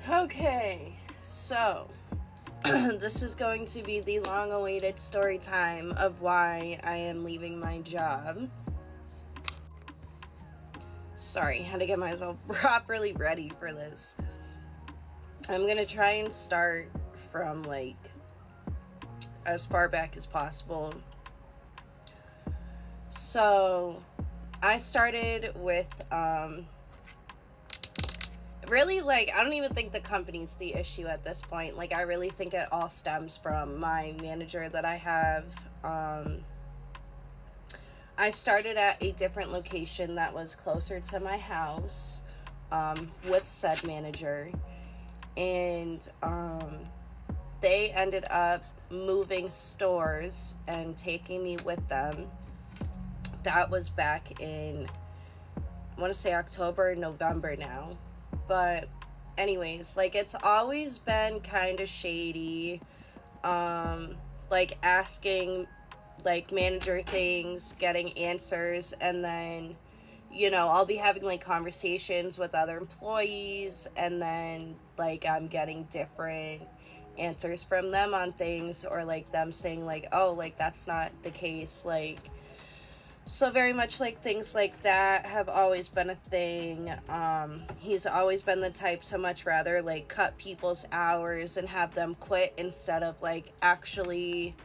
Okay, so this is going to be the long awaited story time of why I am leaving my job. Sorry, had to get myself properly ready for this. I'm gonna try and start from like as far back as possible. So, I started with really, like, I don't even think the company's the issue at this point. Like, I really think it all stems from my manager that I have. I started at a different location that was closer to my house with said manager, and they ended up moving stores and taking me with them. That was back in, I want to say October, November now. But anyways, like, it's always been kind of shady. Like, asking like manager things, getting answers, and then I'll be having like conversations with other employees, and then like I'm getting different answers from them on things, or like them saying like, oh, like that's not the case. Like, so very much like things like that have always been a thing. He's always been the type to much rather like cut people's hours and have them quit instead of like actually,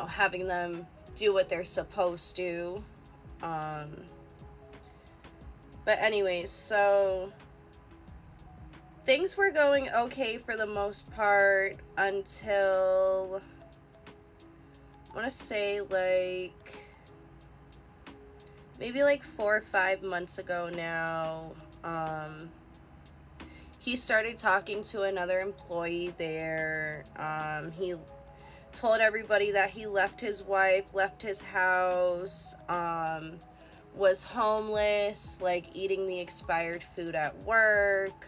having them do what they're supposed to. But anyways, so things were going okay for the most part until, I want to say, like, maybe like 4 or 5 months ago now. He started talking to another employee there. He told everybody that he left his wife, left his house, was homeless, like eating the expired food at work,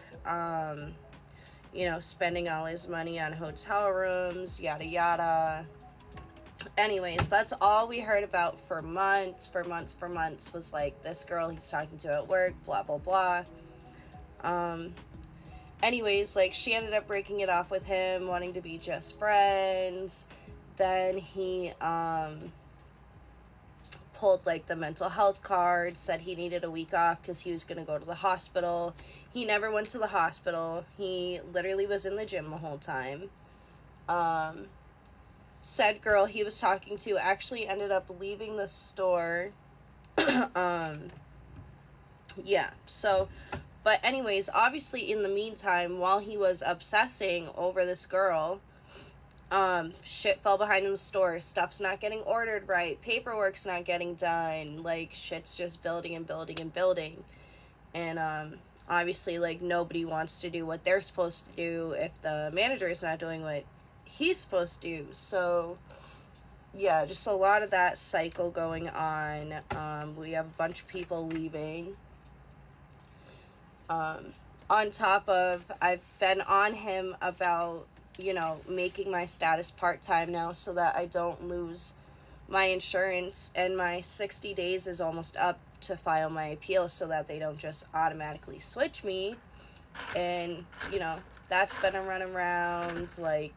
spending all his money on hotel rooms, yada yada. Anyways, that's all we heard about for months, was like this girl he's talking to at work, blah blah blah. Anyways, like, she ended up breaking it off with him, wanting to be just friends. Then he pulled like the mental health card, said he needed a week off because he was going to go to the hospital. He never went to the hospital. He literally was in the gym the whole time. Said girl he was talking to actually ended up leaving the store. Yeah, so, but anyways, obviously in the meantime, while he was obsessing over this girl, shit fell behind in the store. Stuff's not getting ordered right. Paperwork's not getting done. Like, shit's just building and building and building. And, obviously, like, nobody wants to do what they're supposed to do if the manager is not doing what he's supposed to do. So, yeah, just a lot of that cycle going on. We have a bunch of people leaving. On top of, I've been on him about making my status part-time now so that I don't lose my insurance, and my 60 days is almost up to file my appeal so that they don't just automatically switch me. And that's been a run around. Like,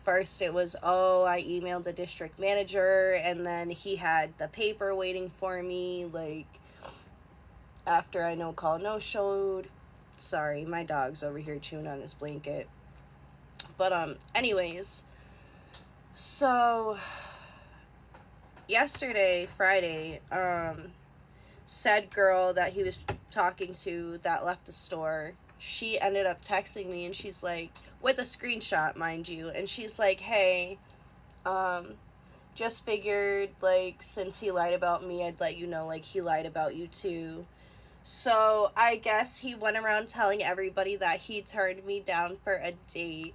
first it was, oh, I emailed the district manager, and then he had the paper waiting for me, like, after I no call no showed. Sorry, my dog's over here chewing on his blanket. But, anyways, so, yesterday, Friday, said girl that he was talking to that left the store, she ended up texting me, and she's like, with a screenshot, mind you, and she's like, hey, just figured, like, since he lied about me, I'd let you know, like, he lied about you too. So, I guess he went around telling everybody that he turned me down for a date,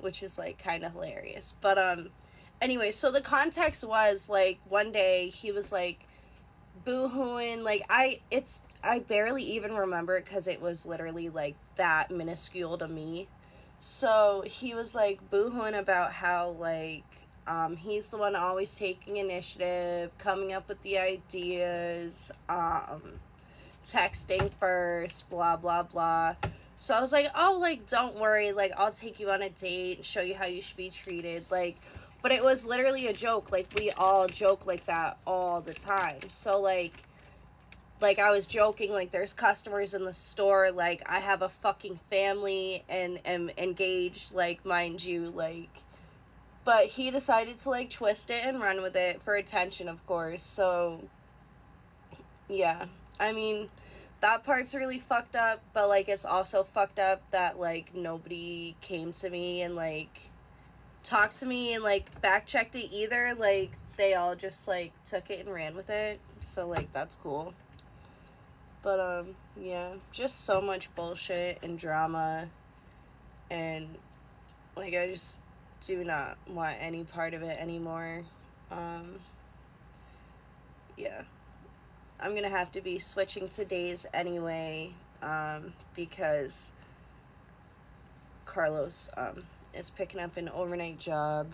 which is like kind of hilarious. But anyway, so the context was like one day he was like boo-hooing, like I barely even remember it because it was literally like that minuscule to me. So he was like boo-hooing about how like he's the one always taking initiative, coming up with the ideas, texting first, blah blah blah. So I was like, oh, like, don't worry, like, I'll take you on a date and show you how you should be treated, like, but it was literally a joke. Like, we all joke like that all the time. So, like I was joking, like, there's customers in the store, like, I have a fucking family and am engaged, like, mind you, like, but he decided to, like, twist it and run with it for attention, of course. So yeah, I mean, that part's really fucked up, but, like, it's also fucked up that, like, nobody came to me and, like, talked to me and, like, fact checked it either. Like, they all just, like, took it and ran with it. So, like, that's cool. But yeah, just so much bullshit and drama, and, like, I just do not want any part of it anymore. Yeah, I'm gonna have to be switching to days anyway, because Carlos is picking up an overnight job.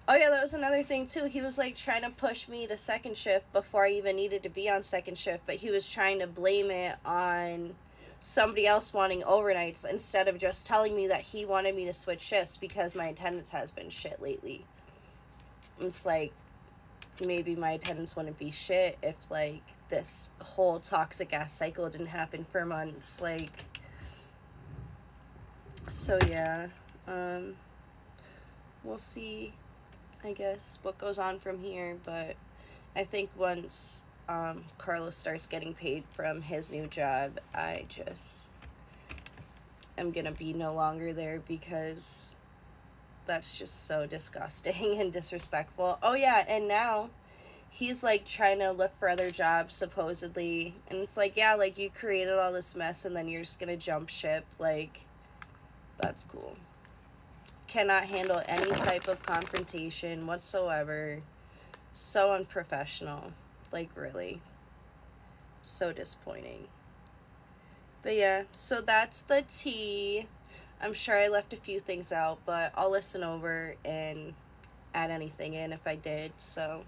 Oh yeah, that was another thing too. He was, like, trying to push me to second shift before I even needed to be on second shift, but he was trying to blame it on somebody else wanting overnights instead of just telling me that he wanted me to switch shifts because my attendance has been shit lately. It's like, maybe my attendance wouldn't be shit if, like, this whole toxic ass cycle didn't happen for months. Like, so yeah, we'll see, I guess, what goes on from here. But I think once Carlos starts getting paid from his new job, I just am gonna be no longer there, because that's just so disgusting and disrespectful. Oh yeah, and now he's, like, trying to look for other jobs, supposedly, and it's like, yeah, like, you created all this mess and then you're just gonna jump ship. Like, that's cool. Cannot handle any type of confrontation whatsoever. So unprofessional. Like, really. So disappointing. But yeah, so that's the tea. I'm sure I left a few things out, but I'll listen over and add anything in if I did. So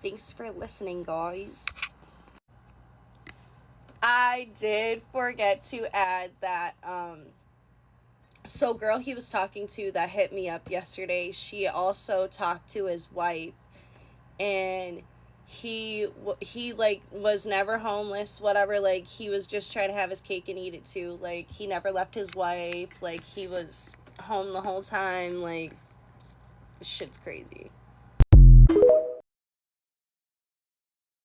thanks for listening, guys. I did forget to add that so girl he was talking to that hit me up yesterday, she also talked to his wife, and he like, was never homeless, whatever. Like, he was just trying to have his cake and eat it too. Like, he never left his wife. Like, he was home the whole time. Like, shit's crazy.